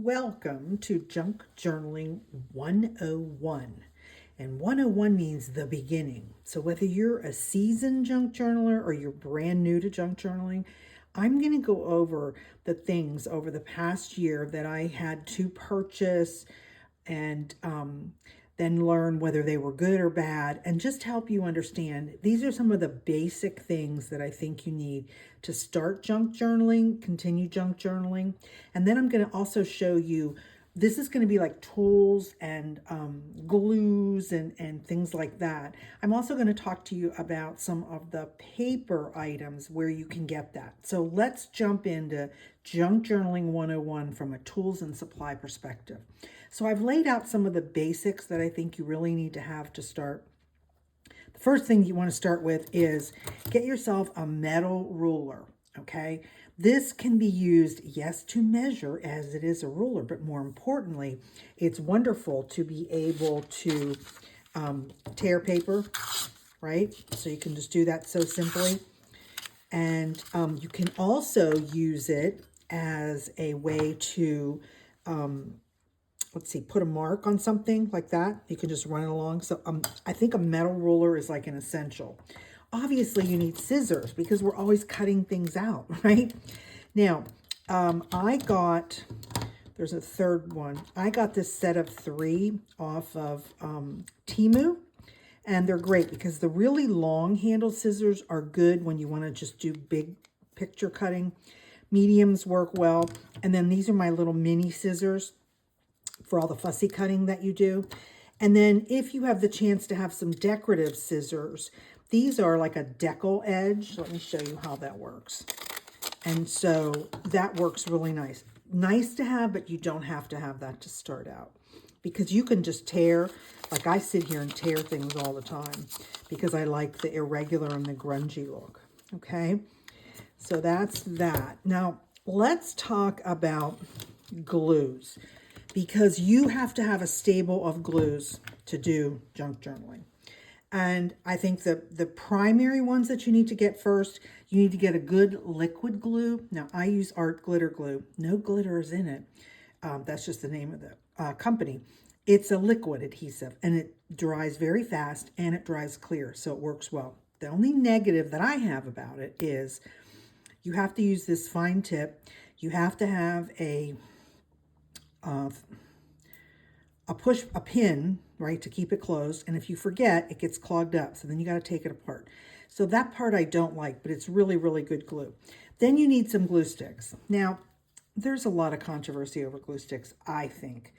Welcome to Junk Journaling 101. And 101 means the beginning. So whether you're a seasoned junk journaler or you're brand new to junk journaling, I'm going to go over the things over the past year that I had to purchase and then learn whether they were good or bad and just help you understand. These are some of the basic things that I think you need to start junk journaling, continue junk journaling. And then I'm going to also show you, this is going to be like tools and glues and things like that. I'm also going to talk to you about some of the paper items where you can get that. So let's jump into Junk Journaling 101 from a tools and supply perspective. So I've laid out some of the basics that I think you really need to have to start. The first thing you want to start with is get yourself a metal ruler, okay? This can be used, yes, to measure as it is a ruler, but more importantly, it's wonderful to be able to tear paper, right? So you can just do that so simply. And you can also use it as a way to, put a mark on something like that. You can just run it along. So I think a metal ruler is like an essential. Obviously, you need scissors because we're always cutting things out, right? Now, there's a third one. I got this set of 3 off of Temu, and they're great because the really long handled scissors are good when you want to just do big picture cutting. Mediums work well. And then these are my little mini scissors for all the fussy cutting that you do. And then if you have the chance to have some decorative scissors, these are like a decal edge. Let me show you how that works. And so that works really nice. Nice to have, but you don't have to have that to start out. Because you can just tear, like I sit here and tear things all the time because I like the irregular and the grungy look, okay? So that's that. Now, let's talk about glues because you have to have a stable of glues to do junk journaling. And I think the primary ones that you need to get first, you need to get a good liquid glue. Now, I use art glitter glue. No glitter is in it. That's just the name of the company. It's a liquid adhesive, and it dries very fast, and it dries clear, so it works well. The only negative that I have about it is you have to use this fine tip. You have to have a pin, right, to keep it closed. And if you forget, it gets clogged up. So then you got to take it apart. So that part I don't like, but it's really, really good glue. Then you need some glue sticks. Now, there's a lot of controversy over glue sticks, I think.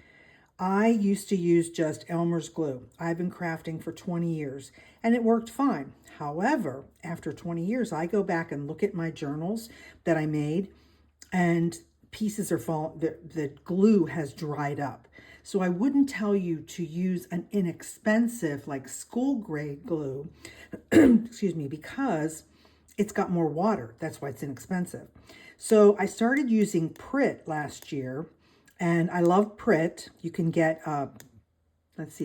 I used to use just Elmer's glue. I've been crafting for 20 years and it worked fine. However, after 20 years, I go back and look at my journals that I made and pieces are falling, the glue has dried up. So I wouldn't tell you to use an inexpensive, like school grade glue, excuse me, because it's got more water. That's why it's inexpensive. So I started using Prit last year, and I love Prit. You can get, a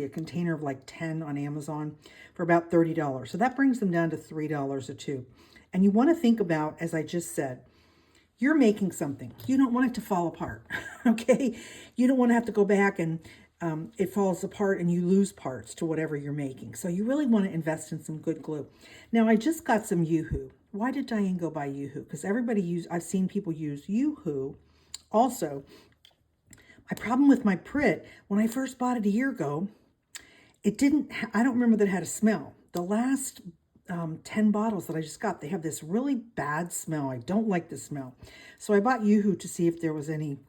container of like 10 on Amazon for about $30. So that brings them down to $3 a tube. And you want to think about, as I just said, you're making something. You don't want it to fall apart, okay? You don't want to have to go back and it falls apart and you lose parts to whatever you're making. So you really want to invest in some good glue. Now, I just got some Yoo-Hoo. Why did Diane go buy Yoo-Hoo? Because I've seen people use Yoo-Hoo. Also, my problem with my Prit, when I first bought it a year ago, I don't remember that it had a smell. The last 10 bottles that I just got, they have this really bad smell. I don't like the smell. So I bought Yoo-Hoo to see if there was any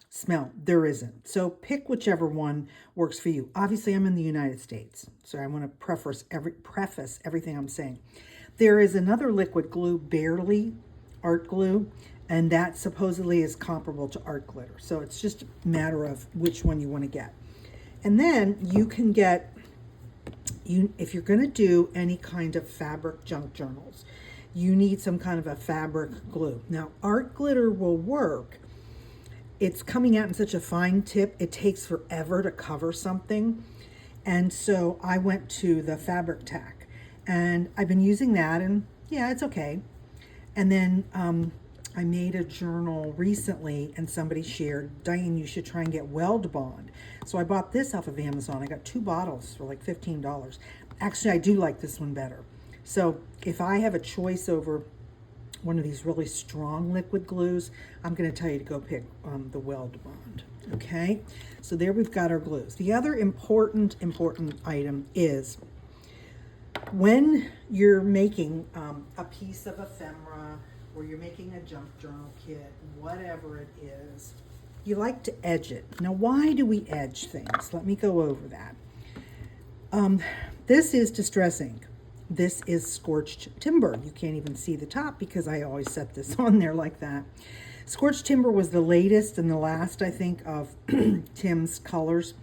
smell. There isn't. So pick whichever one works for you. Obviously, I'm in the United States, so I want to preface everything I'm saying. There is another liquid glue, Barely art glue, and that supposedly is comparable to art glitter. So it's just a matter of which one you want to get. And then you can get, if you're going to do any kind of fabric junk journals, you need some kind of a fabric glue. Now, art glitter will work. It's coming out in such a fine tip, it takes forever to cover something. And so I went to the fabric tack, and I've been using that, and yeah, it's okay. And then I made a journal recently and somebody shared, Diane, you should try and get Weld Bond. So I bought this off of Amazon. I got 2 bottles for like $15. Actually, I do like this one better. So if I have a choice over one of these really strong liquid glues, I'm going to tell you to go pick the Weld Bond. Okay, so there we've got our glues. The other important item is when you're making a piece of ephemera, or you're making a junk journal kit, whatever it is, you like to edge it. Now, why do we edge things? Let me go over that. This is Distress ink. This is Scorched Timber. You can't even see the top because I always set this on there like that. Scorched Timber was the latest and the last, I think, of Tim's colors.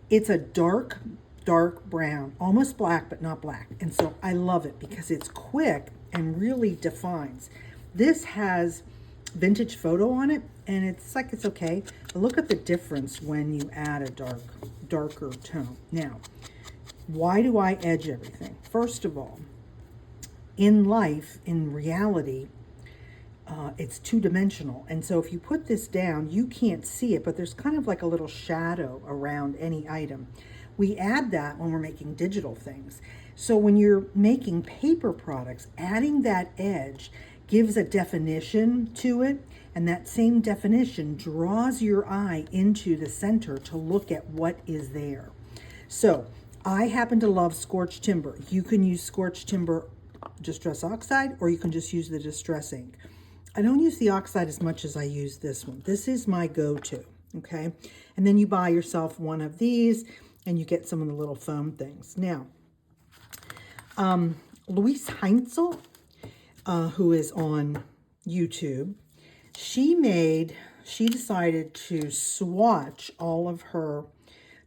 It's a dark brown, almost black, but not black. And so I love it because it's quick and really defines. This has vintage photo on it, and it's like it's okay. But look at the difference when you add a darker tone. Now, why do I edge everything? First of all, in life, in reality, it's two-dimensional. And so if you put this down, you can't see it, but there's kind of like a little shadow around any item. We add that when we're making digital things. So when you're making paper products, adding that edge gives a definition to it, and that same definition draws your eye into the center to look at what is there. So I happen to love Scorched Timber. You can use Scorched Timber Distress Oxide, or you can just use the Distress ink. I don't use the oxide as much as I use this one. This is my go-to, okay? And then you buy yourself one of these, and you get some of the little foam things. Now, Louise Heinzel, who is on YouTube, she decided to swatch all of her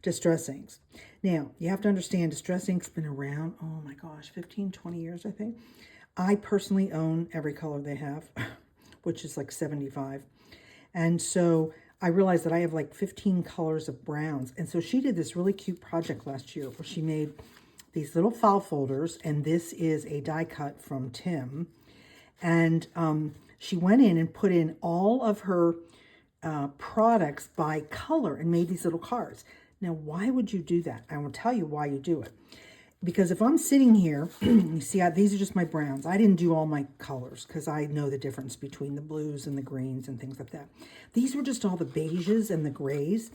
Distress inks. Now, you have to understand, Distress ink's been around, oh my gosh, 15, 20 years, I think. I personally own every color they have, which is like 75. And so I realized that I have like 15 colors of browns. And so she did this really cute project last year where she made these little file folders, and this is a die cut from Tim. And she went in and put in all of her products by color and made these little cards. Now, why would you do that? I will tell you why you do it. Because if I'm sitting here, you see, these are just my browns. I didn't do all my colors because I know the difference between the blues and the greens and things like that. These were just all the beiges and the grays.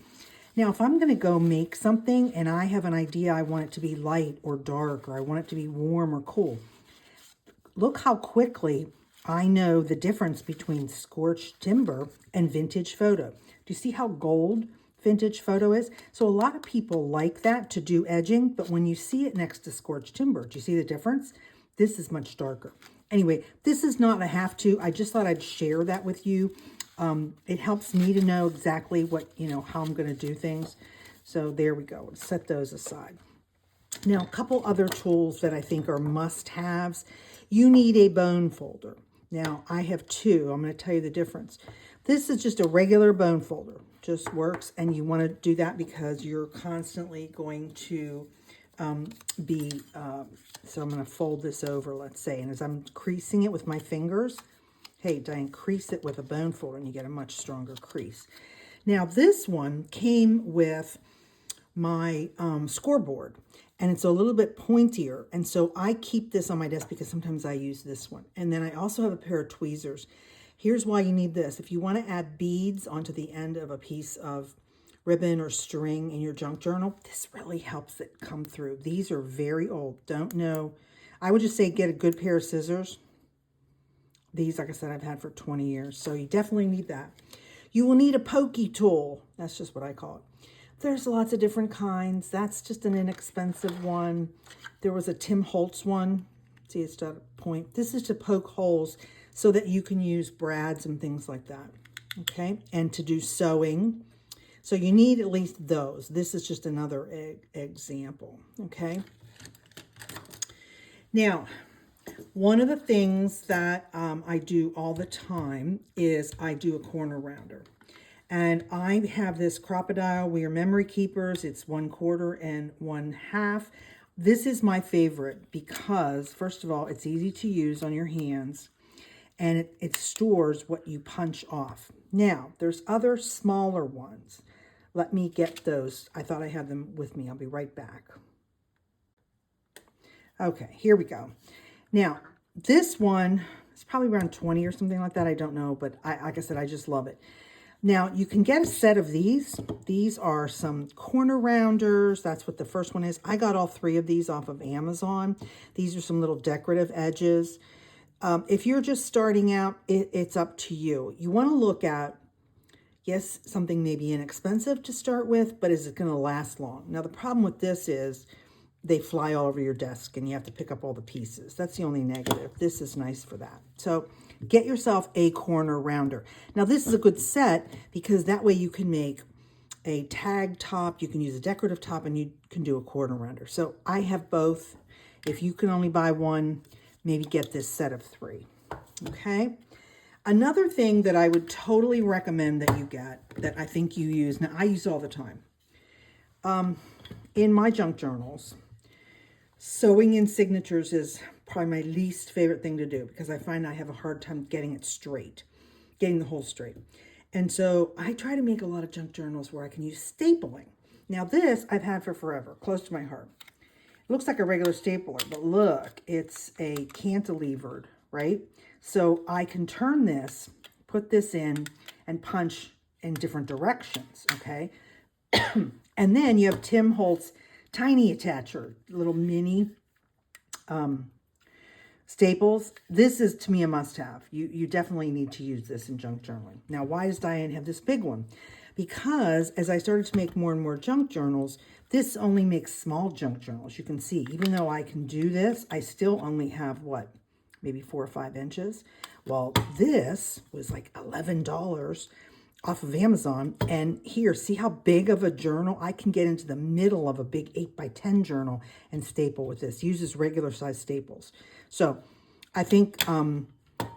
Now, if I'm going to go make something and I have an idea, I want it to be light or dark, or I want it to be warm or cool, look how quickly I know the difference between Scorched Timber and Vintage Photo. Do you see how gold Vintage Photo is? So a lot of people like that to do edging, but when you see it next to Scorched Timber, do you see the difference? This is much darker. Anyway, this is not a have to. I just thought I'd share that with you. It helps me to know exactly what, how I'm going to do things. So there we go. Set those aside. Now, a couple other tools that I think are must-haves. You need a bone folder. Now, I have two. I'm going to tell you the difference. This is just a regular bone folder. Just works, and you want to do that because you're constantly going to so I'm going to fold this over, let's say, and as I'm creasing it with my fingers, hey, Diane, crease it with a bone folder and you get a much stronger crease. Now, this one came with my scoreboard, and it's a little bit pointier, and so I keep this on my desk because sometimes I use this one. And then I also have a pair of tweezers. Here's why you need this. If you want to add beads onto the end of a piece of ribbon or string in your junk journal, this really helps it come through. These are very old. Don't know. I would just say get a good pair of scissors. These, like I said, I've had for 20 years, so you definitely need that. You will need a pokey tool. That's just what I call it. There's lots of different kinds. That's just an inexpensive one. There was a Tim Holtz one. See, it's got a point. This is to poke holes so that you can use brads and things like that, okay? And to do sewing. So you need at least those. This is just another example, okay? Now, one of the things that I do all the time is I do a corner rounder. And I have this Crocodile. We are memory keepers. It's 1/4 and 1/2. This is my favorite because, first of all, it's easy to use on your hands. and it stores what you punch off. Now, there's other smaller ones. Let me get those. I thought I had them with me. I'll be right back. Okay, here we go. Now, this one is probably around 20 or something like that. I don't know, but like I said, I just love it. Now, you can get a set of these. These are some corner rounders. That's what the first one is. I got all 3 of these off of Amazon. These are some little decorative edges. If you're just starting out, it's up to you. You want to look at, yes, something maybe inexpensive to start with, but is it going to last long? Now, the problem with this is they fly all over your desk and you have to pick up all the pieces. That's the only negative. This is nice for that. So get yourself a corner rounder. Now, this is a good set because that way you can make a tag top, you can use a decorative top, and you can do a corner rounder. So I have both. If you can only buy one, maybe get this set of 3. Okay. Another thing that I would totally recommend that you get, that I think you use, now I use all the time, in my junk journals, sewing in signatures is probably my least favorite thing to do because I find I have a hard time getting it straight, getting the hole straight. And so I try to make a lot of junk journals where I can use stapling. Now this I've had for forever, close to my heart. It looks like a regular stapler, but look, it's a cantilevered, right? So I can turn this, put this in, and punch in different directions, okay? And then you have Tim Holtz tiny attacher, little mini staples. This is, to me, a must-have. You definitely need to use this in junk journaling. Now, why does Diane have this big one? Because as I started to make more and more junk journals, this only makes small junk journals. You can see, even though I can do this, I still only have, what, maybe 4 or 5 inches. Well, this was like $11 off of Amazon. And here, see how big of a journal? I can get into the middle of a big 8x10 journal and staple with this. Uses regular size staples. So I think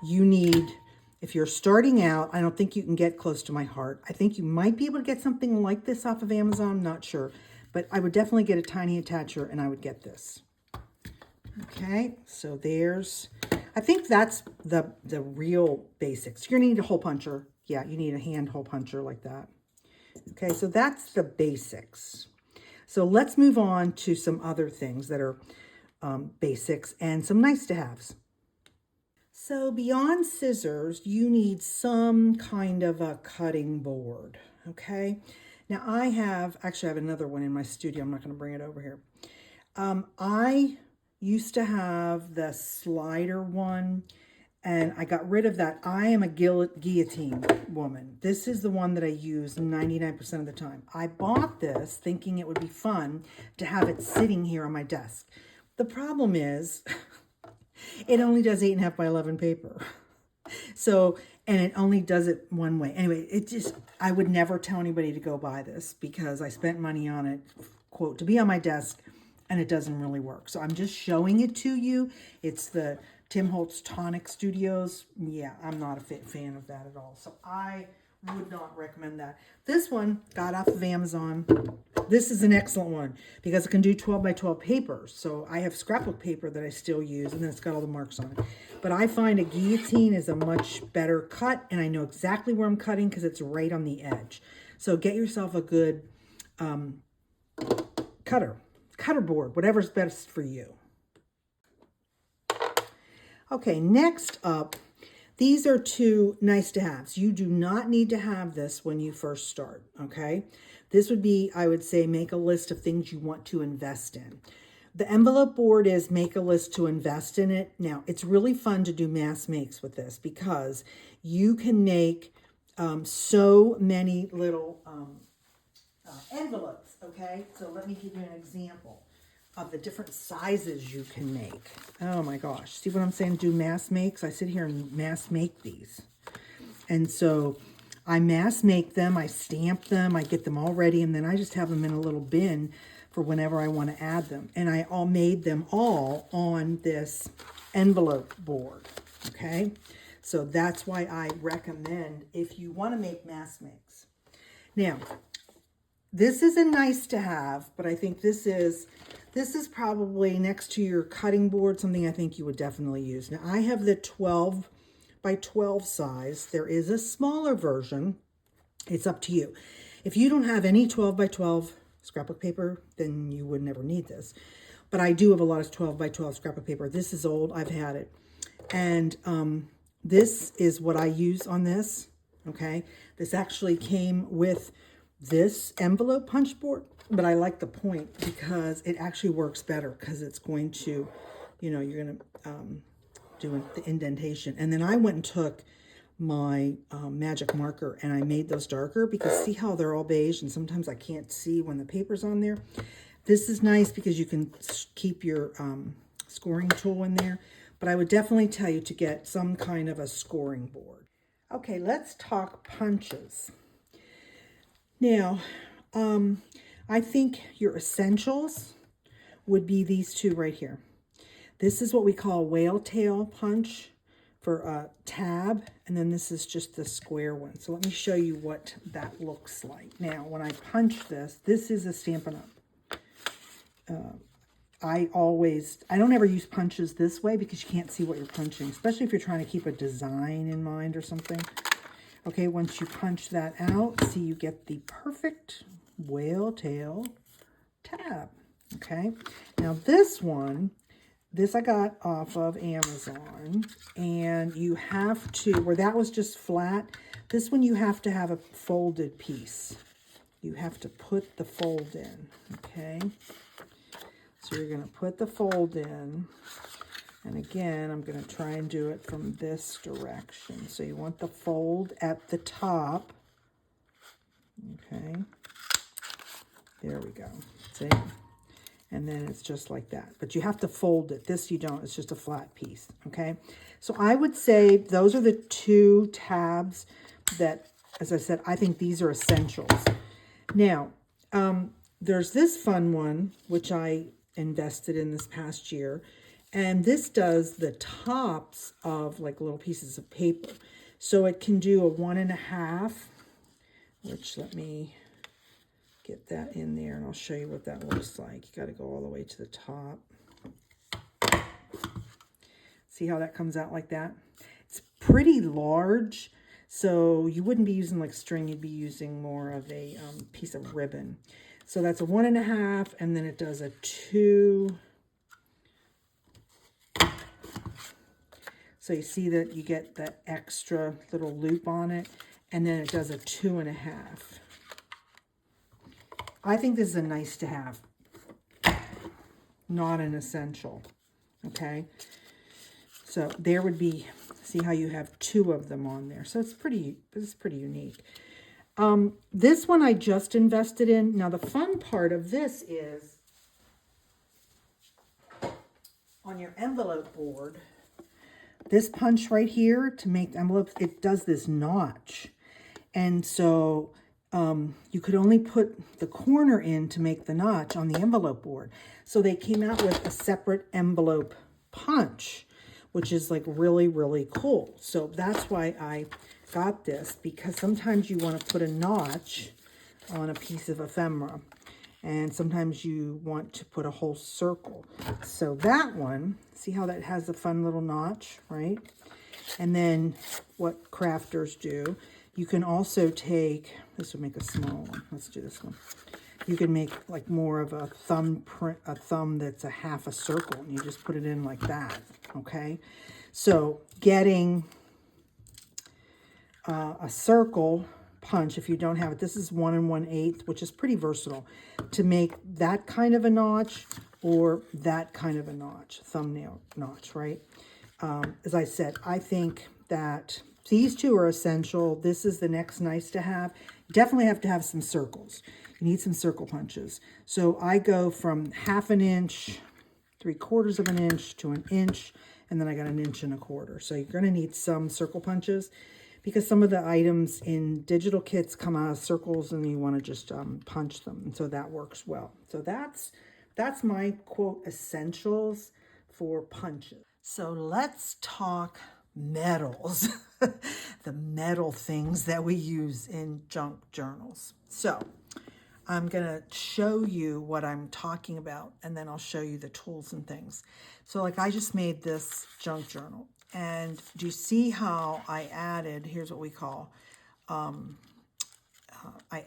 you need, if you're starting out, I don't think you can get close to my heart. I think you might be able to get something like this off of Amazon. I'm not sure. But I would definitely get a tiny attacher, and I would get this. Okay, so there's, I think that's the real basics. You're going to need a hole puncher. Yeah, you need a hand hole puncher like that. Okay, so that's the basics. So let's move on to some other things that are basics and some nice to haves. So beyond scissors, you need some kind of a cutting board, okay? Now I have another one in my studio. I'm not going to bring it over here. I used to have the slider one, and I got rid of that. I am a guillotine woman. This is the one that I use 99% of the time. I bought this thinking it would be fun to have it sitting here on my desk. The problem is it only does 8.5 by 11 paper. So, and it only does it one way. Anyway, I would never tell anybody to go buy this because I spent money on it, quote, to be on my desk, and it doesn't really work. So I'm just showing it to you. It's the Tim Holtz Tonic Studios. Yeah, I'm not a fan of that at all. So I would not recommend that. This one got off of Amazon. This is an excellent one because it can do 12 by 12 papers. So I have scrapbook paper that I still use, and then it's got all the marks on it. But I find a guillotine is a much better cut, and I know exactly where I'm cutting because it's right on the edge. So get yourself a good cutter board, whatever's best for you. Okay, next up, these are 2 nice to haves. You do not need to have this when you first start, okay? This would be, I would say, make a list of things you want to invest in. The envelope board is make a list to invest in it. Now, it's really fun to do mass makes with this because you can make so many little envelopes, okay? So let me give you an example of the different sizes you can make. Oh my gosh, see what I'm saying? Do mass makes. I sit here and mass make these. And so I mass make them, I stamp them, I get them all ready, and then I just have them in a little bin for whenever I want to add them. And I made them all on this envelope board, okay? So that's why I recommend if you want to make mass makes. Now, this is a nice to have, but I think this is probably next to your cutting board, something I think you would definitely use. Now, I have the 12 by 12 size. There is a smaller version. It's up to you. If you don't have any 12 by 12 scrapbook paper, then you would never need this. But I do have a lot of 12 by 12 scrapbook paper. This is old. I've had it. And this is what I use on this. Okay. This actually came with this envelope punch board, but I like the point because it actually works better because it's going to, you know, you're going to do the indentation. And then I went and took my magic marker and I made those darker because see how they're all beige and sometimes I can't see when the paper's on there. This is nice because you can keep your scoring tool in there, but I would definitely tell you to get some kind of a scoring board. Okay, let's talk punches. Now, I think your essentials would be these two right here. This is what we call whale tail punch for a tab, and then this is just the square one. So let me show you what that looks like. Now, when I punch this, this is a Stampin' Up. I don't ever use punches this way because you can't see what you're punching, especially if you're trying to keep a design in mind or something. Okay, once you punch that out, see you get the perfect whale tail tab. Okay, now this one, this I got off of Amazon, and you have to, where that was just flat, this one you have to have a folded piece. You have to put the fold in, okay? So you're going to put the fold in, and again, I'm going to try and do it from this direction. So you want the fold at the top, okay? There we go, see? And then it's just like that. But you have to fold it. This you don't, it's just a flat piece, okay? So I would say those are the two tabs that, as I said, I think these are essentials. Now, there's this fun one, which I invested in this past year, and this does the tops of like little pieces of paper. So it can do a 1.5, which let me get that in there and I'll show you what that looks like. You got to go all the way to the top. See how that comes out like that? It's pretty large, so you wouldn't be using like string, you'd be using more of a piece of ribbon. So that's a 1.5, and then it does a 2. So you see that you get that extra little loop on it, and then it does a 2.5. I think this is a nice to have, not an essential, okay? So there would be, see how you have 2 of them on there. So it's pretty unique. This one I just invested in. Now the fun part of this is on your envelope board, this punch right here to make envelopes, it does this notch. And so you could only put the corner in to make the notch on the envelope board. So they came out with a separate envelope punch, which is like really, really cool. So that's why I got this, because sometimes you want to put a notch on a piece of ephemera, and sometimes you want to put a whole circle. So that one, see how that has a fun little notch, right? And then what crafters do, you can also take, this would make a small one. Let's do this one. You can make like more of a thumb print, a thumb that's a half a circle, and you just put it in like that, okay? So getting a circle punch, if you don't have it, this is 1 1/8, which is pretty versatile to make that kind of a notch or that kind of a notch, thumbnail notch, right? As I said, I think that these two are essential. This is the next nice to have. You definitely have to have some circles. You need some circle punches. So I go from 1/2 inch, 3/4 of an inch to 1 inch, and then I got 1 1/4 inches. So you're going to need some circle punches, because some of the items in digital kits come out of circles and you want to just punch them. And so that works well. So that's my quote essentials for punches. So let's talk metals, the metal things that we use in junk journals. So I'm going to show you what I'm talking about, and then I'll show you the tools and things. So like I just made this junk journal, And do you see how I added, here's what we call, I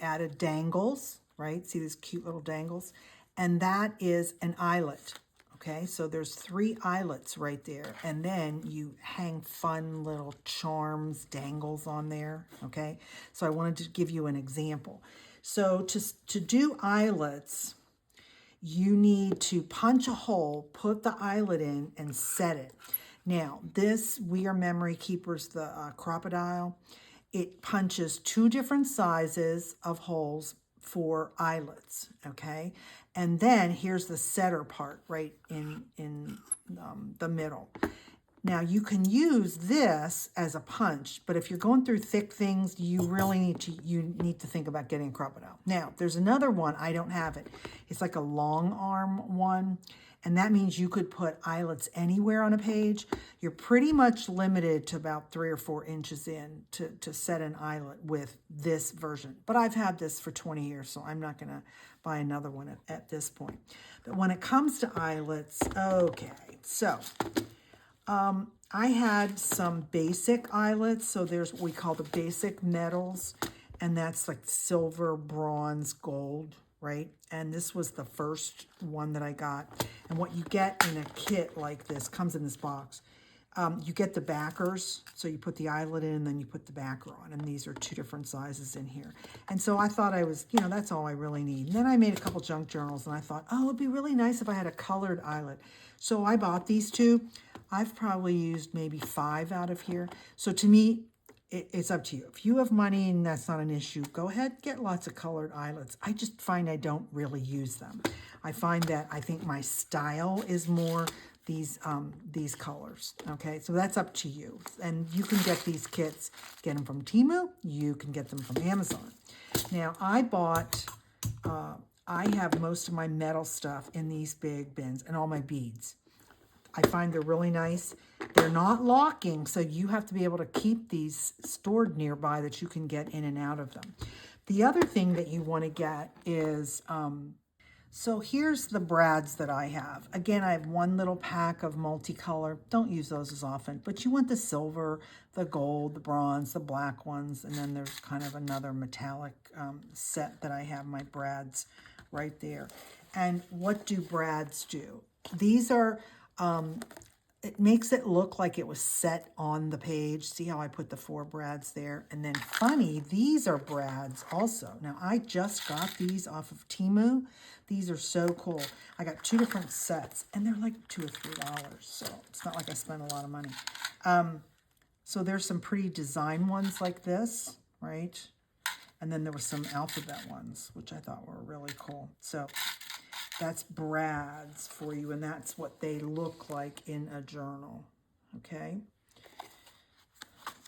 added dangles, right? See these cute little dangles? And that is an eyelet, okay? So there's 3 eyelets right there. And then you hang fun little charms, dangles on there, okay? So I wanted to give you an example. So to do eyelets, you need to punch a hole, put the eyelet in, and set it. Now, this We Are Memory Keepers, the crocodile, it punches 2 different sizes of holes for eyelets, okay? And then here's the setter part right in the middle. Now, you can use this as a punch, but if you're going through thick things, you really need to think about getting a crocodile. Now, there's another one. I don't have it. It's like a long arm one, and that means you could put eyelets anywhere on a page. You're pretty much limited to about 3 or 4 inches in to set an eyelet with this version. But I've had this for 20 years, so I'm not going to buy another one at this point. But when it comes to eyelets, okay, so I had some basic eyelets. So there's what we call the basic metals, and that's like silver, bronze, gold, right? And this was the first one that I got. And what you get in a kit like this, comes in this box, you get the backers. So you put the eyelet in and then you put the backer on. And these are 2 different sizes in here. And so I thought that's all I really need. And then I made a couple junk journals and I thought, oh, it'd be really nice if I had a colored eyelet. So I bought these 2. I've probably used maybe 5 out of here. So to me, it's up to you. If you have money and that's not an issue, go ahead, get lots of colored eyelets. I just find I don't really use them. I find that I think my style is more these colors. Okay, so that's up to you. And you can get these kits, get them from Temu. You can get them from Amazon. Now, I have most of my metal stuff in these big bins and all my beads. I find they're really nice. They're not locking, so you have to be able to keep these stored nearby that you can get in and out of them. The other thing that you want to get is, so here's the brads that I have. Again, I have 1 little pack of multicolor. Don't use those as often, but you want the silver, the gold, the bronze, the black ones, and then there's kind of another metallic set that I have, my brads right there. And what do brads do? These are... it makes it look like it was set on the page. See how I put the 4 brads there? And then funny, these are brads also. Now, I just got these off of Temu. These are so cool. I got 2 different sets, and they're like $2 or $3, so it's not like I spent a lot of money. So there's some pretty design ones like this, right? And then there were some alphabet ones, which I thought were really cool. So that's brads for you, and that's what they look like in a journal, okay?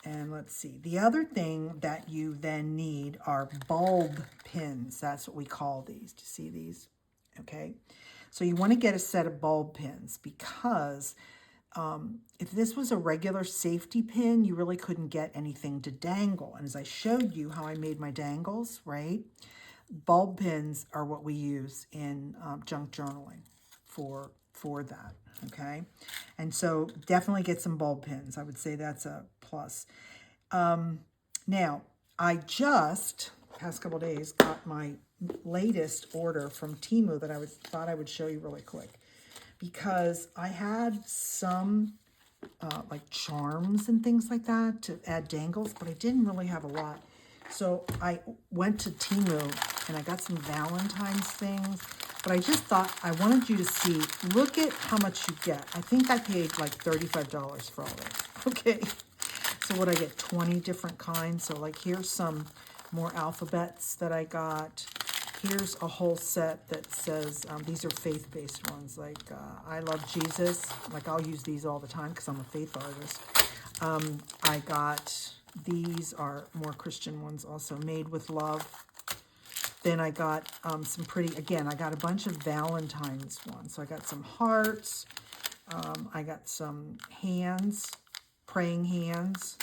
And let's see. The other thing that you then need are bulb pins. That's what we call these. Do you see these? Okay. So you want to get a set of bulb pins because if this was a regular safety pin, you really couldn't get anything to dangle. And as I showed you how I made my dangles, right? Bulb pins are what we use in junk journaling for that, okay? And so definitely get some bulb pins. I would say that's a plus. Now, I just, past couple days, got my latest order from Temu that I thought I would show you really quick because I had some like charms and things like that to add dangles, but I didn't really have a lot. So I went to Temu and I got some Valentine's things, but I just thought I wanted you to see, look at how much you get. I think I paid like $35 for all this. Okay. So what I get, 20 different kinds. So like here's some more alphabets that I got. Here's a whole set that says, these are faith-based ones, like I love Jesus. Like I'll use these all the time because I'm a faith artist. I got, these are more Christian ones also, made with love. Then I got some pretty, again, I got a bunch of Valentine's ones. So I got some hearts. I got some hands, praying hands.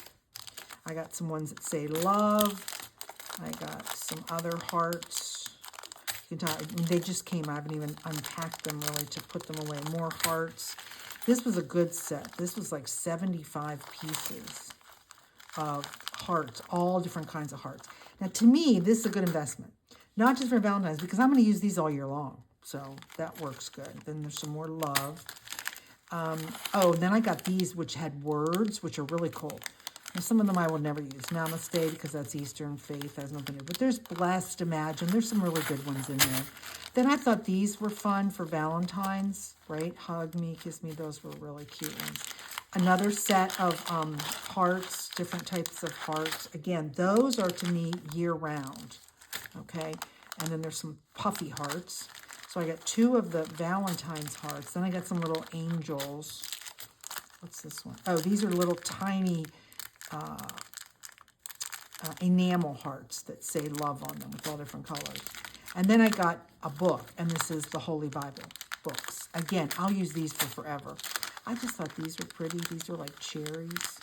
I got some ones that say love. I got some other hearts. You can tell they just came. I haven't even unpacked them really to put them away. More hearts. This was a good set. This was like 75 pieces of hearts, all different kinds of hearts. Now, to me, this is a good investment. Not just for Valentine's, because I'm going to use these all year long. So that works good. Then there's some more love. Oh, then I got these, which had words, which are really cool. Now, some of them I will never use. Namaste, because that's Eastern faith, has nothing to do. But there's Blessed, Imagine. There's some really good ones in there. Then I thought these were fun for Valentine's, right? Hug me, kiss me. Those were really cute ones. Another set of hearts, different types of hearts. Again, those are to me year-round, okay? And then there's some puffy hearts. So I got 2 of the Valentine's hearts. Then I got some little angels. What's this one? Oh, these are little tiny enamel hearts that say love on them with all different colors. And then I got a book, and this is the Holy Bible books. Again, I'll use these for forever. I just thought these were pretty. These are like cherries.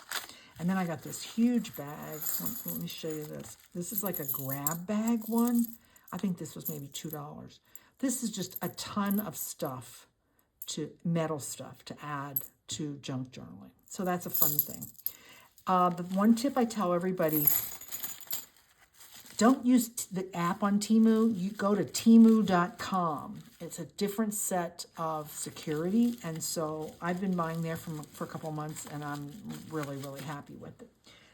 And then I got this huge bag. Let me show you this. This is like a grab bag one. I think this was maybe $2. This is just a ton of stuff, metal stuff to add to junk journaling. So that's a fun thing. The one tip I tell everybody, don't use the app on Temu. You go to Temu.com. It's a different set of security. And so I've been buying there for a couple months, and I'm really, really happy with it.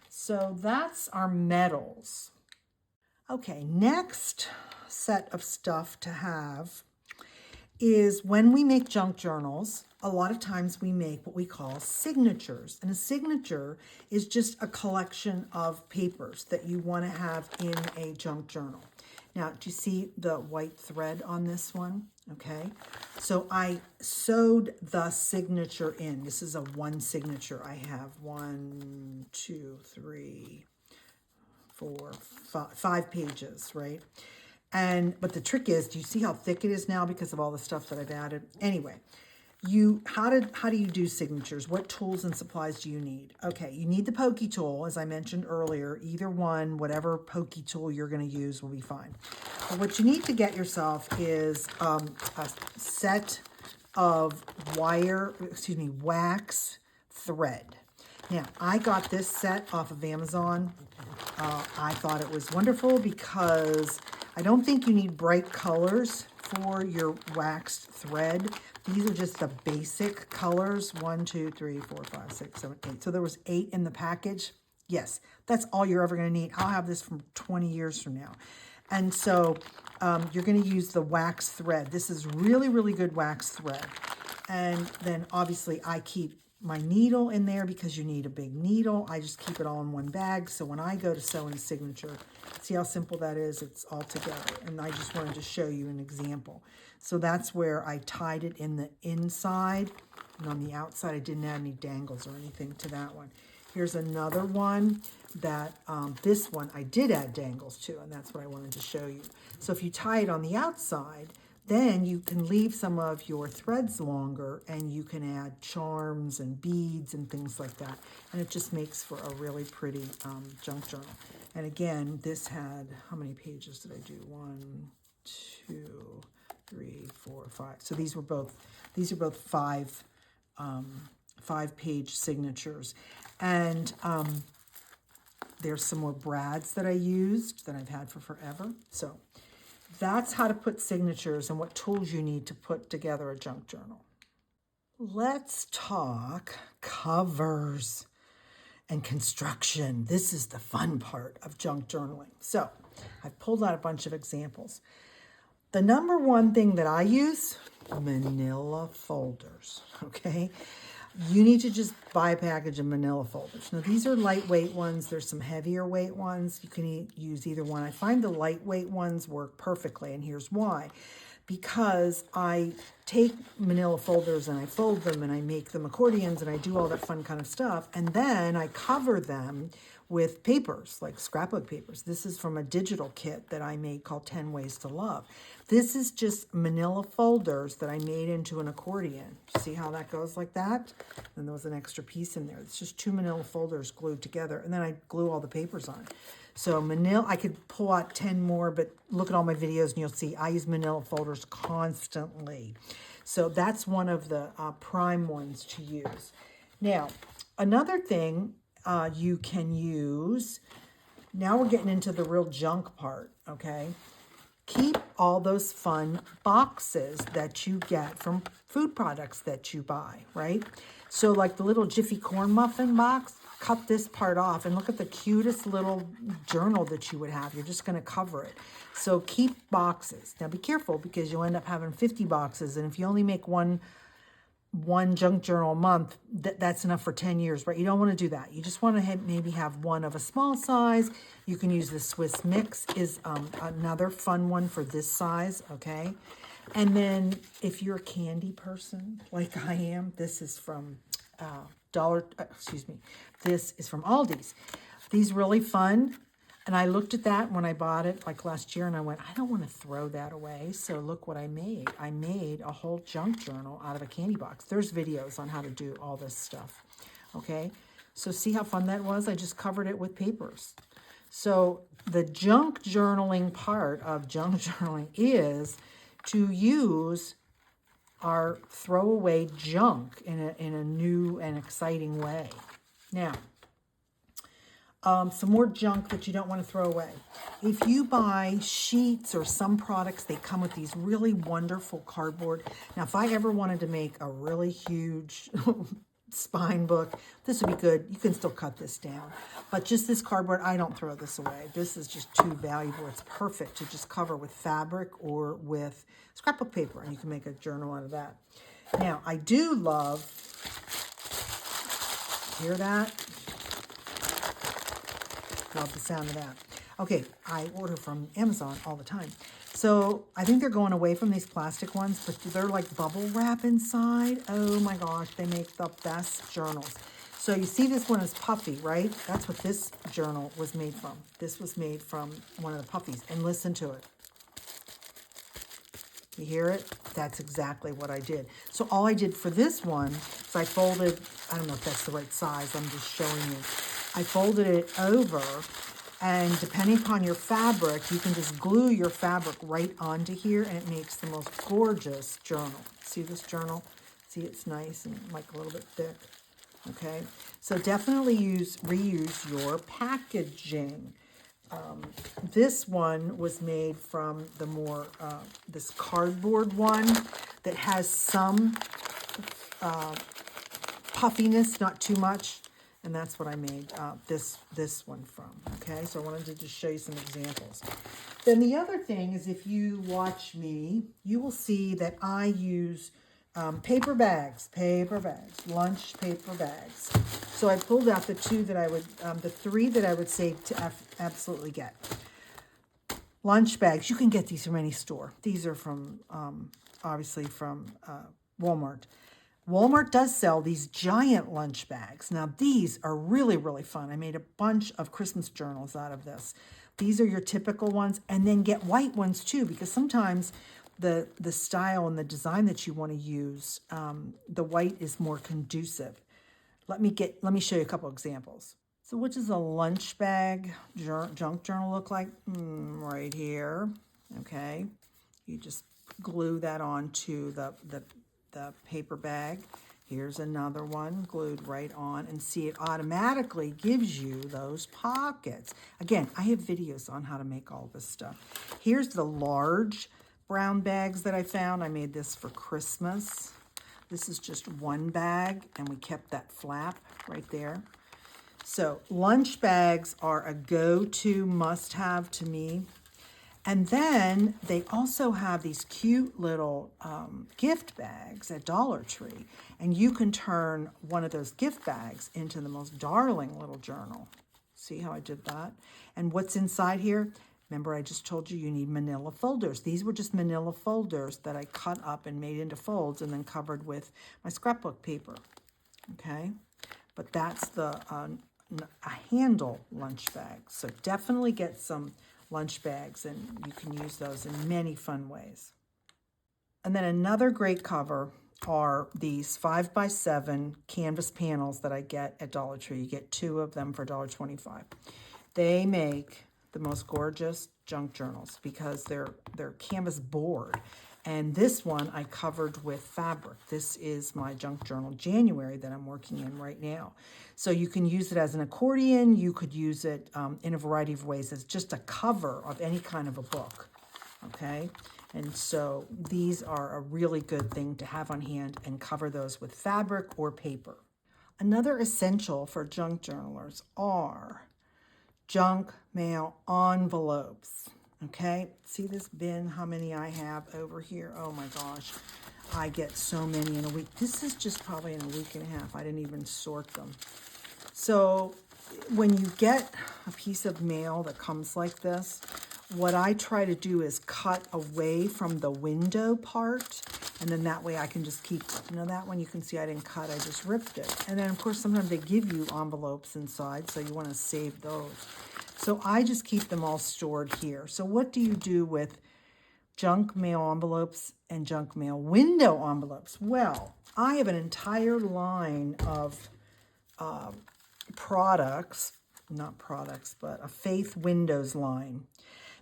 So that's our metals. Okay, next set of stuff to have is when we make junk journals, a lot of times we make what we call signatures. And a signature is just a collection of papers that you want to have in a junk journal. Now, do you see the white thread on this one? Okay, so I sewed the signature in. This is a 1 signature. I have 1, 2, 3, 4, 5 pages, right? But the trick is, do you see how thick it is now because of all the stuff that I've added? Anyway, how do you do signatures? What tools and supplies do you need? Okay, you need the pokey tool, as I mentioned earlier. Either one, whatever pokey tool you're going to use will be fine. But what you need to get yourself is a set of wax thread. Now, I got this set off of Amazon. I thought it was wonderful because I don't think you need bright colors for your waxed thread. These are just the basic colors. 1, 2, 3, 4, 5, 6, 7, 8. So there was 8 in the package. Yes, that's all you're ever going to need. I'll have this from 20 years from now. And so you're going to use the wax thread. This is really, really good wax thread. And then obviously I keep my needle in there because you need a big needle. I just keep it all in one bag. So when I go to sew in a signature, see how simple that is? It's all together. And I just wanted to show you an example. So that's where I tied it in the inside. And on the outside, I didn't add any dangles or anything to that one. Here's another one that, this one I did add dangles to, and that's what I wanted to show you. So if you tie it on the outside, then you can leave some of your threads longer, and you can add charms and beads and things like that. And it just makes for a really pretty junk journal. And again, this had, how many pages did I do? 1, 2, 3, 4, 5. So these are both 5-page signatures. And there's some more brads that I used that I've had for forever. So that's how to put signatures and what tools you need to put together a junk journal. Let's talk covers and construction. This is the fun part of junk journaling. So I've pulled out a bunch of examples. The number one thing that I use, manila folders, okay? You need to just buy a package of manila folders. Now, these are lightweight ones. There's some heavier weight ones. You can use either one. I find the lightweight ones work perfectly, and here's why. Because I take manila folders and I fold them and I make them accordions and I do all that fun kind of stuff, and then I cover them with papers, like scrapbook papers. This is from a digital kit that I made called 10 Ways to Love. This is just manila folders that I made into an accordion. See how that goes like that? And there was an extra piece in there. It's just 2 manila folders glued together, and then I glue all the papers on. So manila, I could pull out 10 more, but look at all my videos and you'll see I use manila folders constantly. So that's one of the prime ones to use. Now, another thing you can use, now we're getting into the real junk part, okay? Keep all those fun boxes that you get from food products that you buy, right? So like the little Jiffy Corn Muffin box, cut this part off and look at the cutest little journal that you would have. You're just going to cover it. So keep boxes. Now be careful because you'll end up having 50 boxes. And if you only make one junk journal a month, that's enough for 10 years, right? You don't want to do that. You just want to maybe have one of a small size. You can use the Swiss Mix is another fun one for this size, okay? And then if you're a candy person like I am, this is from this is from Aldi's. These really fun. And I looked at that when I bought it like last year and I went, I don't want to throw that away. So look what I made. I made a whole junk journal out of a candy box. There's videos on how to do all this stuff. Okay. So see how fun that was? I just covered it with papers. So the junk journaling part of junk journaling is to use our throwaway junk in a new and exciting way. Now, some more junk that you don't want to throw away. If you buy sheets or some products, they come with these really wonderful cardboard. Now, if I ever wanted to make a really huge spine book, this would be good. You can still cut this down. But just this cardboard, I don't throw this away. This is just too valuable. It's perfect to just cover with fabric or with scrapbook paper, and you can make a journal out of that. Now, I do love, hear that? Love the sound of that. Okay, I order from Amazon all the time. So I think they're going away from these plastic ones, but they're like bubble wrap inside. Oh my gosh, they make the best journals. So you see this one is puffy, right? That's what this journal was made from. This was made from one of the puffies. And listen to it. You hear it? That's exactly what I did. So all I did for this one is I folded, I don't know if that's the right size, I'm just showing you. I folded it over, and depending upon your fabric, you can just glue your fabric right onto here, and it makes the most gorgeous journal. See this journal? See, it's nice and like a little bit thick. Okay, so definitely reuse your packaging. This one was made from the more, this cardboard one that has some puffiness, not too much. And that's what I made this one from, okay? So I wanted to just show you some examples. Then the other thing is if you watch me, you will see that I use paper bags, lunch paper bags. So I pulled out the three that I would say to absolutely get. Lunch bags, you can get these from any store. These are from, obviously from Walmart. Walmart does sell these giant lunch bags. Now, these are really, really fun. I made a bunch of Christmas journals out of this. These are your typical ones, and then get white ones too, because sometimes the style and the design that you want to use, the white is more conducive. Let me show you a couple examples. So what does a lunch bag junk journal look like? Right here, okay? You just glue that onto the paper bag. Here's another one glued right on, and see, it automatically gives you those pockets. Again, I have videos on how to make all this stuff. Here's the large brown bags that I found. I made this for Christmas. This is just one bag, and we kept that flap right there. So lunch bags are a go-to must-have to me. And then they also have these cute little gift bags at Dollar Tree. And you can turn one of those gift bags into the most darling little journal. See how I did that? And what's inside here? Remember, I just told you need manila folders. These were just manila folders that I cut up and made into folds and then covered with my scrapbook paper. Okay? But that's the a handle lunch bag. So definitely get some lunch bags, and you can use those in many fun ways. And then another great cover are these 5x7 canvas panels that I get at Dollar Tree. You get 2 of them for $1.25. They make the most gorgeous junk journals because they're canvas board. And this one I covered with fabric. This is my junk journal January that I'm working in right now. So you can use it as an accordion. You could use it in a variety of ways as just a cover of any kind of a book, okay? And so these are a really good thing to have on hand and cover those with fabric or paper. Another essential for junk journalers are junk mail envelopes. Okay, see this bin, how many I have over here? Oh my gosh, I get so many in a week. This is just probably in a week and a half. I didn't even sort them. So when you get a piece of mail that comes like this, what I try to do is cut away from the window part, and then that way I can just keep, you know, that one you can see I didn't cut, I just ripped it. And then of course sometimes they give you envelopes inside, so you want to save those. So I just keep them all stored here. So what do you do with junk mail envelopes and junk mail window envelopes? Well, I have an entire line of products, not products, but a Faith Windows line.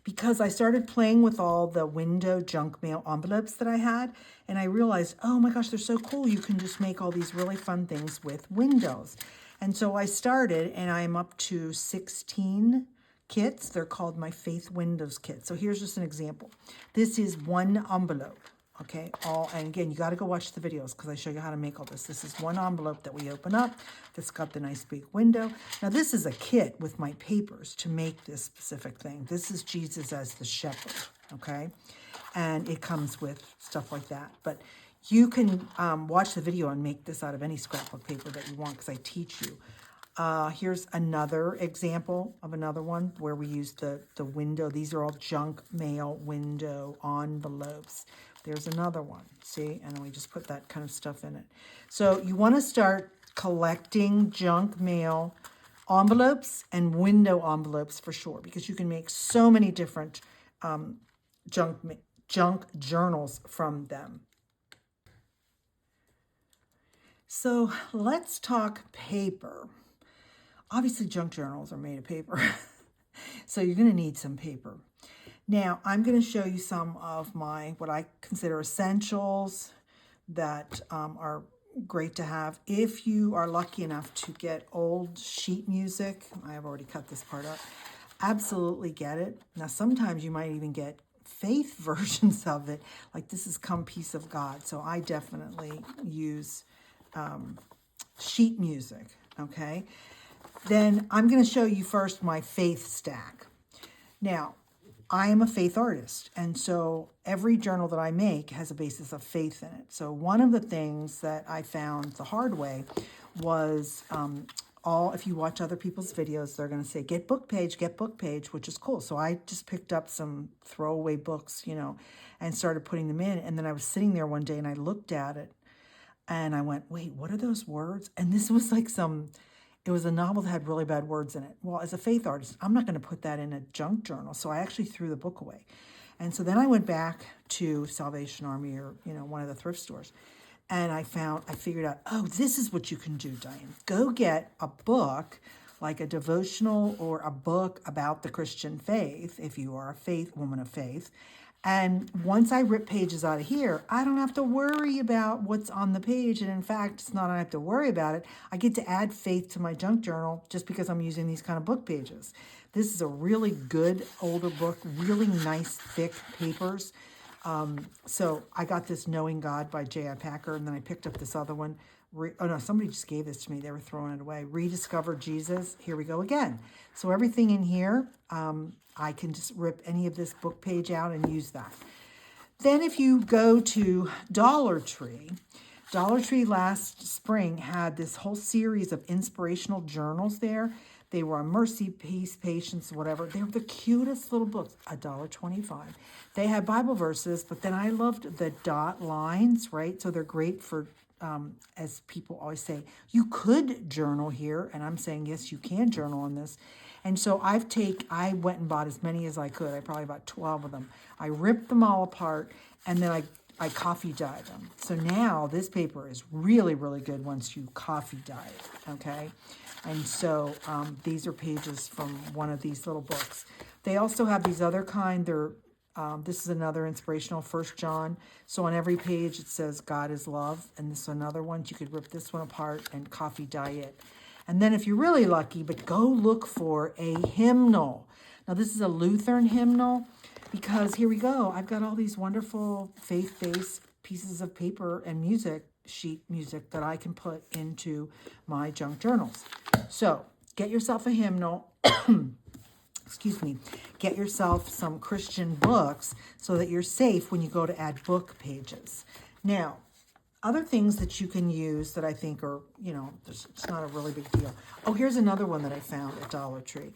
Because I started playing with all the window junk mail envelopes that I had, and I realized, oh my gosh, they're so cool. You can just make all these really fun things with windows. And so I started, and I'm up to 16 kits. They're called my Faith Windows kit. So here's just an example. This is one envelope, okay? And again, you got to go watch the videos because I show you how to make all this. This is one envelope that we open up that's got the nice big window. Now this is a kit with my papers to make this specific thing. This is Jesus as the shepherd, okay? And it comes with stuff like that. But you can watch the video and make this out of any scrapbook paper that you want because I teach you. Here's another example of another one where we use the window. These are all junk mail window envelopes. There's another one, see? And then we just put that kind of stuff in it. So you want to start collecting junk mail envelopes and window envelopes for sure, because you can make so many different junk journals from them. So let's talk paper. Obviously, junk journals are made of paper, so you're going to need some paper. Now, I'm going to show you some of my, what I consider essentials that are great to have. If you are lucky enough to get old sheet music, I have already cut this part up, absolutely get it. Now, sometimes you might even get Faith versions of it, like this is Come Peace of God. So I definitely use sheet music, okay? Then I'm going to show you first my Faith stack. Now, I am a Faith artist, and so every journal that I make has a basis of faith in it. So one of the things that I found the hard way was if you watch other people's videos, they're going to say, get book page, which is cool. So I just picked up some throwaway books, you know, and started putting them in. And then I was sitting there one day and I looked at it and I went, wait, what are those words? And this was like it was a novel that had really bad words in it. Well, as a Faith artist, I'm not going to put that in a junk journal. So I actually threw the book away. And so then I went back to Salvation Army or, you know, one of the thrift stores. And I figured out, oh, this is what you can do, Diane. Go get a book, like a devotional or a book about the Christian faith, if you are a woman of faith. And once I rip pages out of here, I don't have to worry about what's on the page. And in fact, it's not I have to worry about it. I get to add faith to my junk journal just because I'm using these kind of book pages. This is a really good older book, really nice, thick papers. So I got this Knowing God by J.I. Packer, and then I picked up this other one. Oh no, somebody just gave this to me. They were throwing it away. Rediscover Jesus. Here we go again. So everything in here, I can just rip any of this book page out and use that. Then if you go to Dollar Tree last spring had this whole series of inspirational journals there. They were on mercy, peace, patience, whatever. They were the cutest little books, $1.25. They had Bible verses, but then I loved the dot lines, right? So they're great for, as people always say, you could journal here. And I'm saying, yes, you can journal on this. And so I went and bought as many as I could. I probably bought 12 of them. I ripped them all apart, and then I coffee dyed them. So now this paper is really, really good once you coffee dye it, okay? And so these are pages from one of these little books. They also have these other kind. This is another inspirational, 1 John. So on every page it says God is love. And this is another one. You could rip this one apart and coffee dye it. And then if you're really lucky, but go look for a hymnal. Now this is a Lutheran hymnal because here we go. I've got all these wonderful faith-based pieces of paper and sheet music that I can put into my junk journals. So get yourself a hymnal. Excuse me. Get yourself some Christian books so that you're safe when you go to add book pages. Now, other things that you can use that I think are, it's not a really big deal. Oh, here's another one that I found at Dollar Tree.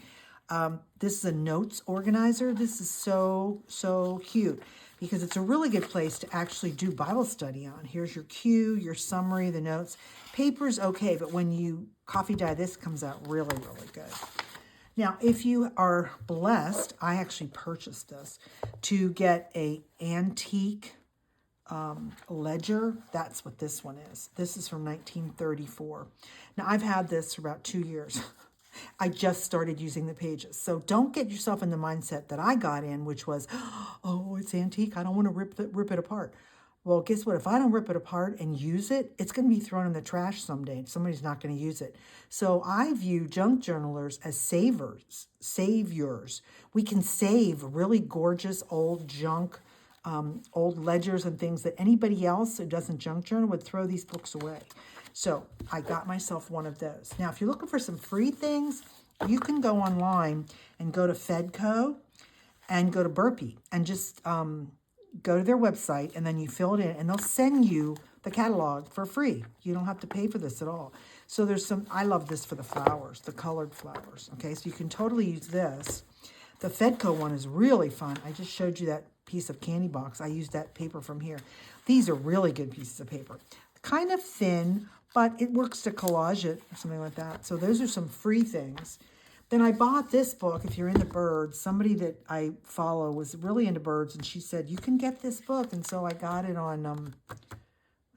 This is a notes organizer. This is so cute because it's a really good place to actually do Bible study on. Here's your cue, your summary, the notes. Paper's okay, but when you coffee dye, this comes out really, really good. Now, if you are blessed, I actually purchased this to get a antique ledger. That's what this one is. This is from 1934. Now, I've had this for about 2 years. I just started using the pages. So don't get yourself in the mindset that I got in, which was, oh, it's antique. I don't want to rip it apart. Well, guess what? If I don't rip it apart and use it, it's going to be thrown in the trash someday. Somebody's not going to use it. So I view junk journalers as saviors. We can save really gorgeous old junk, old ledgers and things that anybody else who doesn't junk journal would throw these books away. So I got myself one of those. Now, if you're looking for some free things, you can go online and go to Fedco and go to Burpee and just go to their website, and then you fill it in, and they'll send you the catalog for free. You don't have to pay for this at all. So there's I love this for the flowers, the colored flowers. Okay, so you can totally use this. The Fedco one is really fun. I just showed you that piece of candy box. I used that paper from here. These are really good pieces of paper. Kind of thin, but it works to collage it or something like that. So those are some free things. Then I bought this book, if you're into birds. Somebody that I follow was really into birds, and she said, you can get this book. And so I got it on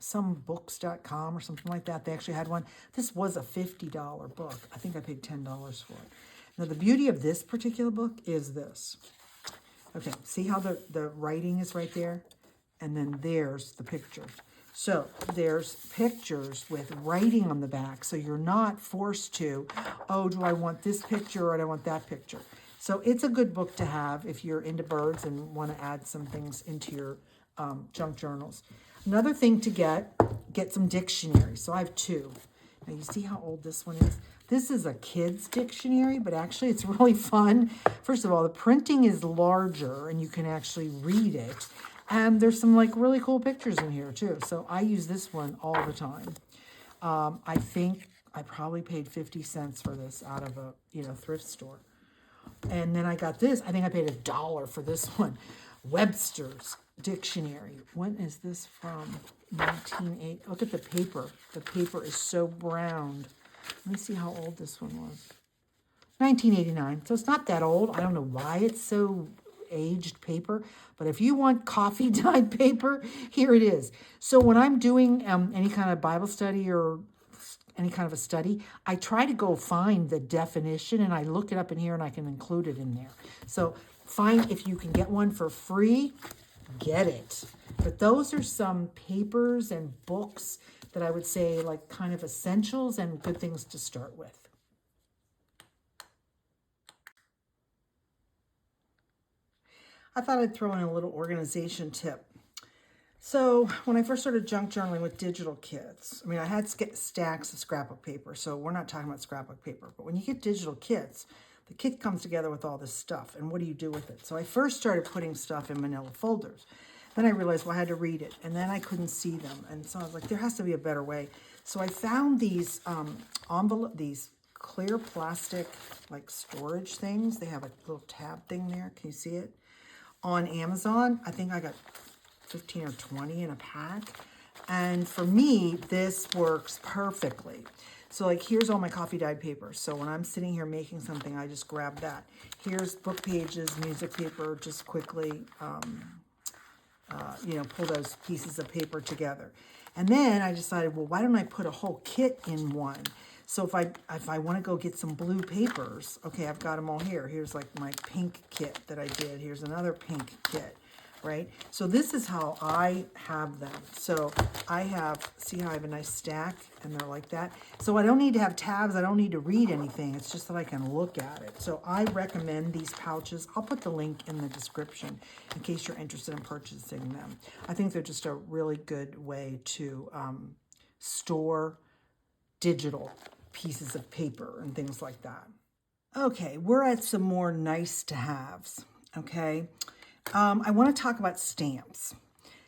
somebooks.com or something like that. They actually had one. This was a $50 book. I think I paid $10 for it. Now, the beauty of this particular book is this. Okay, see how the writing is right there? And then there's the pictures. So there's pictures with writing on the back, so you're not forced to, oh, do I want this picture or do I want that picture? So it's a good book to have if you're into birds and want to add some things into your junk journals. Another thing to get some dictionaries. So I have 2. Now you see how old this one is? This is a kid's dictionary, but actually it's really fun. First of all, the printing is larger and you can actually read it. And there's some really cool pictures in here too. So I use this one all the time. I think I probably paid 50 cents for this out of a thrift store. And then I got this. I think I paid $1 for this one. Webster's Dictionary. When is this from? 1980. Look at the paper. The paper is so browned. Let me see how old this one was. 1989. So it's not that old. I don't know why it's so aged paper, but if you want coffee dyed paper, here it is. So when I'm doing any kind of Bible study or any kind of a study, I try to go find the definition and I look it up in here and I can include it in there. So find, if you can get one for free, get it. But those are some papers and books that I would say kind of essentials and good things to start with. I thought I'd throw in a little organization tip. So when I first started junk journaling with digital kits, I had stacks of scrapbook paper, so we're not talking about scrapbook paper, but when you get digital kits, the kit comes together with all this stuff, and what do you do with it? So I first started putting stuff in manila folders. Then I realized, I had to read it, and then I couldn't see them, and so I was like, there has to be a better way. So I found these these clear plastic storage things. They have a little tab thing there. Can you see it? On Amazon, I think I got 15 or 20 in a pack. And for me, this works perfectly. So here's all my coffee dyed paper. So when I'm sitting here making something, I just grab that. Here's book pages, music paper, just quickly, pull those pieces of paper together. And then I decided, well, why don't I put a whole kit in one? So if I want to go get some blue papers, okay, I've got them all here. Here's like my pink kit that I did. Here's another pink kit, right? So this is how I have them. So I have, see how I have a nice stack and they're like that. So I don't need to have tabs. I don't need to read anything. It's just that I can look at it. So I recommend these pouches. I'll put the link in the description in case you're interested in purchasing them. I think they're just a really good way to store digital pieces of paper and things like that. Okay, we're at some more nice to haves, okay? I want to talk about stamps.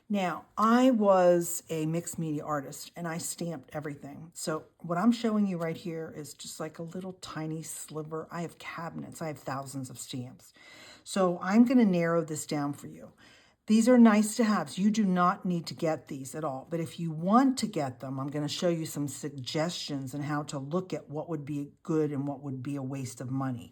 Now, I was a mixed media artist and I stamped everything. So what I'm showing you right here is just like a little tiny sliver. I have cabinets. I have thousands of stamps. So I'm going to narrow this down for you. These are nice to haves. You do not need to get these at all. But if you want to get them, I'm going to show you some suggestions on how to look at what would be good and what would be a waste of money.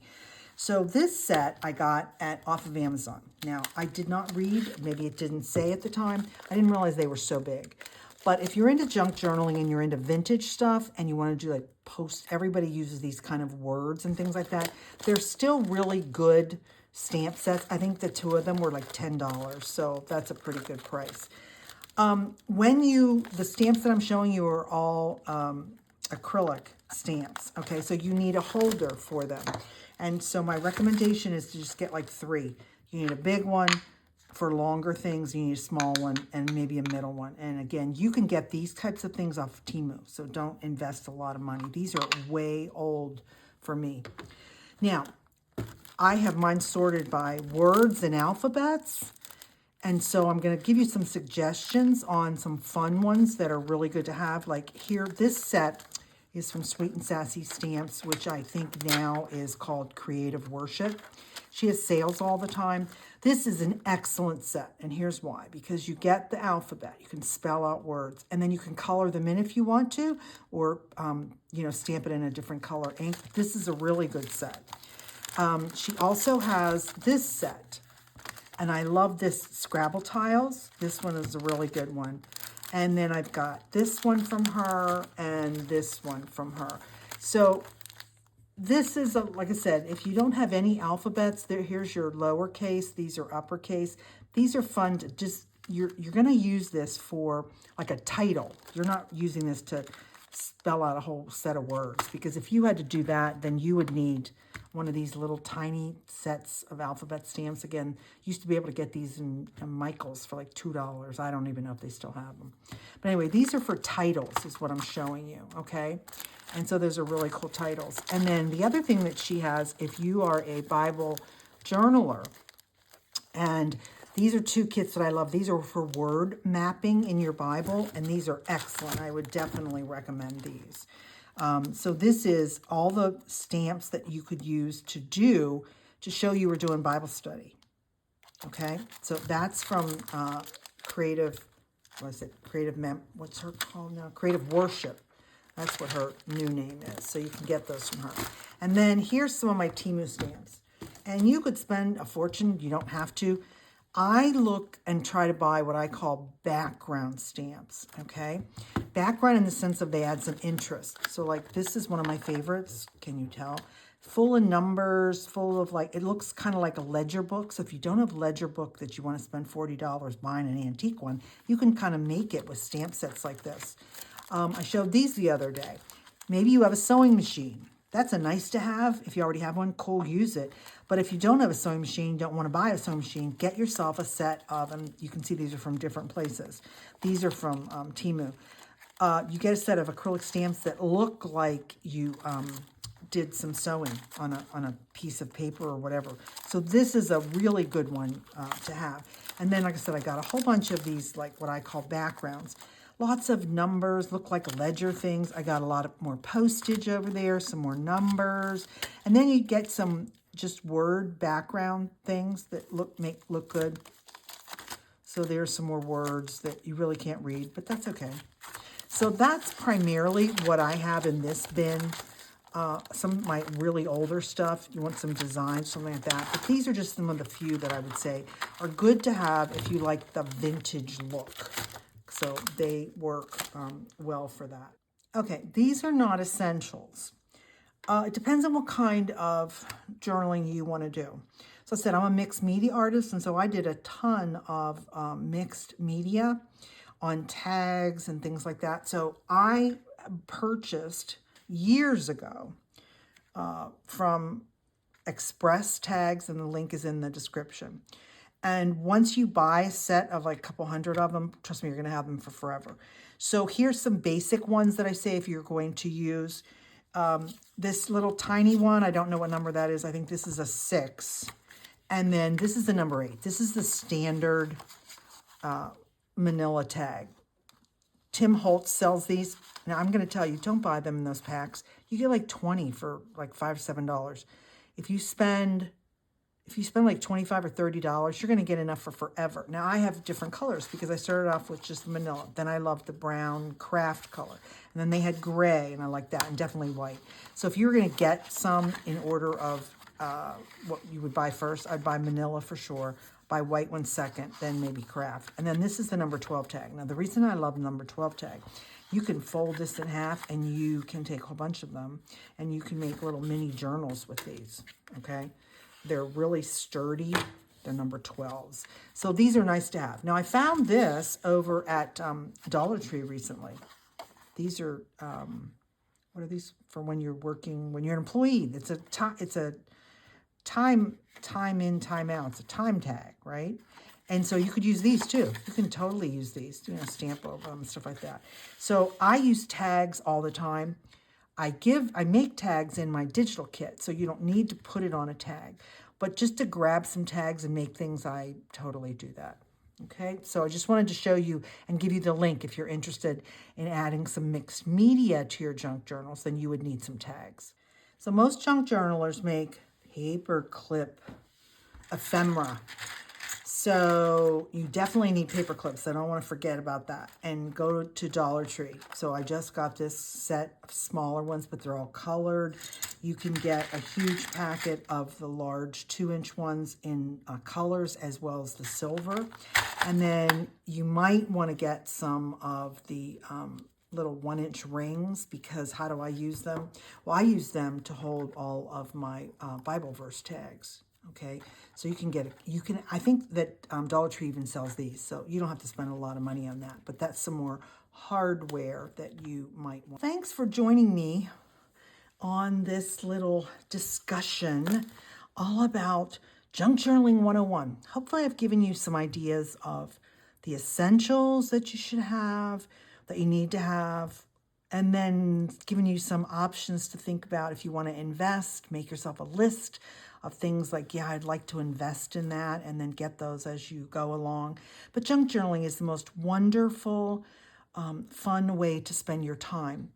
So this set I got off of Amazon. Now, I did not read, maybe it didn't say at the time. I didn't realize they were so big. But if you're into junk journaling and you're into vintage stuff and you want to do like everybody uses these kind of words and things like that, they're still really good stamp sets. I think the two of them were like $10, so that's a pretty good price. The stamps that I'm showing you are all acrylic stamps, okay? So you need a holder for them. And so my recommendation is to just get like 3. You need a big one for longer things, you need a small one, and maybe a middle one. And again, you can get these types of things off Temu, so don't invest a lot of money. These are way old for me. Now, I have mine sorted by words and alphabets. And so I'm going to give you some suggestions on some fun ones that are really good to have. Like here, this set is from Sweet and Sassy Stamps, which I think now is called Creative Worship. She has sales all the time. This is an excellent set, and here's why. Because you get the alphabet, you can spell out words, and then you can color them in if you want to, or stamp it in a different color ink. This is a really good set. She also has this set, and I love this Scrabble tiles. This one is a really good one. And then I've got this one from her and this one from her. So this is, like I said, if you don't have any alphabets, here's your lowercase. These are uppercase. These are fun to just, you're going to use this for like a title. You're not using this to spell out a whole set of words, because if you had to do that, then you would need one of these little tiny sets of alphabet stamps. Again, used to be able to get these in Michael's for like $2. I don't even know if they still have them. But anyway, these are for titles is what I'm showing you, okay? And so those are really cool titles. And then the other thing that she has, if you are a Bible journaler, and these are 2 kits that I love. These are for word mapping in your Bible, and these are excellent. I would definitely recommend these. So this is all the stamps that you could use to show you were doing Bible study. Okay, so that's from Creative what's her called now? Creative Worship. That's what her new name is. So you can get those from her. And then here's some of my Temu stamps. And you could spend a fortune. You don't have to. I look and try to buy what I call background stamps, okay? Background in the sense of they add some interest. So like this is one of my favorites, can you tell? Full of numbers, full of like, it looks kind of like a ledger book. So if you don't have a ledger book that you want to spend $40 buying an antique one, you can kind of make it with stamp sets like this. I showed these the other day. Maybe you have a sewing machine. That's a nice to have. If you already have one, cool, use it. But if you don't have a sewing machine, don't want to buy a sewing machine, get yourself a set of, and you can see these are from different places. These are from Temu. You get a set of acrylic stamps that look like you did some sewing on a piece of paper or whatever. So this is a really good one to have. And then, like I said, I got a whole bunch of these, like what I call backgrounds. Lots of numbers, look like ledger things. I got a lot of more postage over there, some more numbers. And then you get some just word background things that make look good. So there's some more words that you really can't read, but that's okay. So that's primarily what I have in this bin. Some of my really older stuff, you want some design, something like that. But these are just some of the few that I would say are good to have if you like the vintage look. So they work well for that. Okay, these are not essentials. It depends on what kind of journaling you want to do. So I said I'm a mixed media artist, and so I did a ton of mixed media on tags and things like that. So I purchased years ago from Express Tags, and the link is in the description. And once you buy a set of like a couple hundred of them, trust me, you're going to have them for forever. So here's some basic ones that I say if you're going to use. This little tiny one, I don't know what number that is. I think this is a 6. And then this is the number 8. This is the standard manila tag. Tim Holtz sells these. Now I'm going to tell you, don't buy them in those packs. You get like 20 for like $5 or $7. If you spend like $25 or $30, you're going to get enough for forever. Now, I have different colors because I started off with just manila. Then I loved the brown craft color. And then they had gray, and I like that, and definitely white. So if you were going to get some in order of what you would buy first, I'd buy manila for sure, buy white one second, then maybe craft. And then this is the number 12 tag. Now, the reason I love the number 12 tag, you can fold this in half, and you can take a whole bunch of them, and you can make little mini journals with these, okay? They're really sturdy. They're number 12s. So these are nice to have. Now, I found this over at Dollar Tree recently. These are, what are these for when you're working, when you're an employee? It's a time in, time out. It's a time tag, right? And so you could use these too. You can totally use these, you know, stamp over them and stuff like that. So I use tags all the time. I make tags in my digital kit, so you don't need to put it on a tag. But just to grab some tags and make things, I totally do that. Okay, so I just wanted to show you and give you the link if you're interested in adding some mixed media to your junk journals, then you would need some tags. So most junk journalers make paperclip ephemera. So you definitely need paper clips. I don't want to forget about that. And go to Dollar Tree. So I just got this set of smaller ones, but they're all colored. You can get a huge packet of the large 2-inch ones in colors as well as the silver. And then you might want to get some of the little 1-inch rings, because how do I use them? Well, I use them to hold all of my Bible verse tags. Okay, so you can get it. I think that Dollar Tree even sells these, so you don't have to spend a lot of money on that. But that's some more hardware that you might want. Thanks for joining me on this little discussion all about Junk Journaling 101. Hopefully I've given you some ideas of the essentials that you should have, that you need to have, and then giving you some options to think about if you want to invest. Make yourself a list of things like, yeah, I'd like to invest in that, and then get those as you go along. But junk journaling is the most wonderful, fun way to spend your time.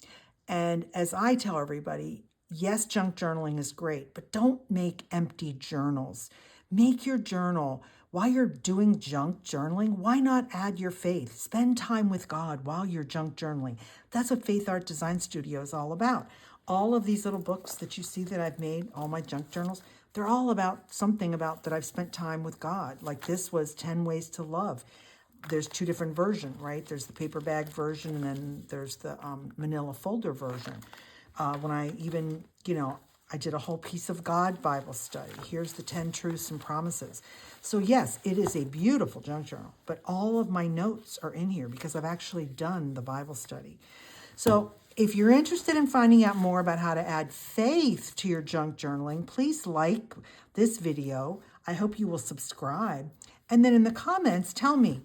And as I tell everybody, yes, junk journaling is great, but don't make empty journals. Make your journal. While you're doing junk journaling, why not add your faith? Spend time with God while you're junk journaling. That's what Faithart Design Studio is all about. All of these little books that you see that I've made, all my junk journals, they're all about something about that I've spent time with God. Like this was 10 Ways to Love. There's 2 different versions, right? There's the paper bag version, and then there's the manila folder version. When I even, I did a whole piece of God Bible study. Here's the 10 truths and promises. So yes, it is a beautiful junk journal, but all of my notes are in here because I've actually done the Bible study. So if you're interested in finding out more about how to add faith to your junk journaling, please like this video. I hope you will subscribe. And then in the comments, tell me,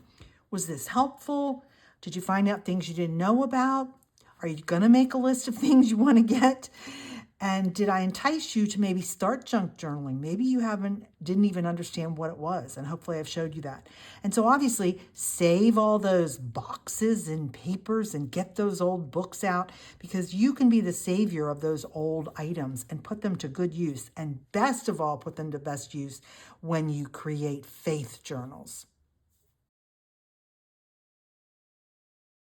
was this helpful? Did you find out things you didn't know about? Are you going to make a list of things you want to get? And did I entice you to maybe start junk journaling? Maybe you didn't even understand what it was, and hopefully I've showed you that. And so obviously save all those boxes and papers and get those old books out, because you can be the savior of those old items and put them to good use. And best of all, put them to best use when you create faith journals.